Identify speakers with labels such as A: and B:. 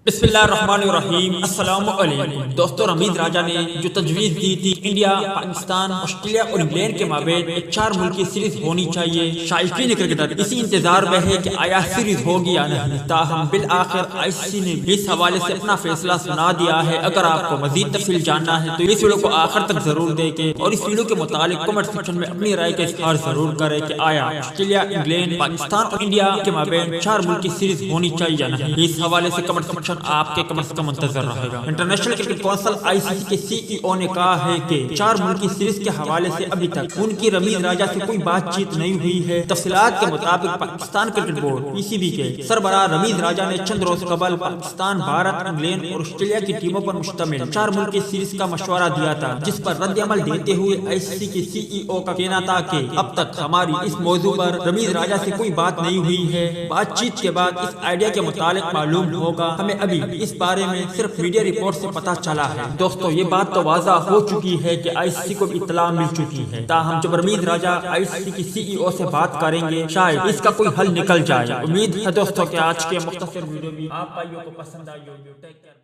A: बिस्मिल्लाहिर्रहमानिर्रहीम। अस्सलाम वालेकुम दोस्तों, रमीज राजा ने जो तजवीज़ दी थी इंडिया, पाकिस्तान, ऑस्ट्रेलिया और इंग्लैंड के माबेन एक 4 मुल्की सीरीज होनी चाहिए। शायकीन क्रिकेटर इसी इंतजार में है कि आया सीरीज होगी या नहीं। ताहम बिल आखिर आईसीसी ने इस हवाले से अपना फैसला सुना दिया है। अगर आपको मजीद तफसील जानना है तो इस वीडियो को आखिर तक जरूर देखें और इस वीडियो के मुतालिक कमेंट सेक्शन में अपनी राय का इजहार जरूर करें कि आया ऑस्ट्रेलिया, इंग्लैंड, पाकिस्तान और इंडिया के माबेन 4 मुल्की सीरीज होनी चाहिए या नहीं। इस हवाले से कमेंट सेक्शन आपके कमेंट्स का मुंतजर रहेगा। इंटरनेशनल क्रिकेट काउंसिल आईसीसी के सीईओ ने कहा है कि 4 मुल्की सीरीज के हवाले से अभी तक उनकी रमीज राजा से कोई बातचीत नहीं हुई है। तफसीलात के मुताबिक पाकिस्तान क्रिकेट बोर्ड पीसीबी के सरबराह रमीज राजा ने चंद रोज कबल पाकिस्तान, भारत, इंग्लैंड और ऑस्ट्रेलिया की टीमों पर मुश्तमिल 4 मुल्की सीरीज का मशवरा दिया था, जिस पर रद्द अमल देते हुए आईसीसी के सीईओ का कहना था कि अब तक हमारी इस मौजू पर रमीज राजा से कोई बात नहीं हुई है। बातचीत के बाद इस आइडिया के मुतालिक मालूम होगा। हमें अभी इस बारे में सिर्फ मीडिया रिपोर्ट से पता चला है। दोस्तों, ये बात तो वाज़ा हो चुकी है कि आईसीसी को भी इत्तला मिल चुकी है। ताहम जब रमीज राजा आईसीसी की सीईओ से बात करेंगे शायद इसका कोई हल निकल जाए। उम्मीद है दोस्तों कि आज के मुख्तसर वीडियो भी आप भाइयों को पसंद आई होगी।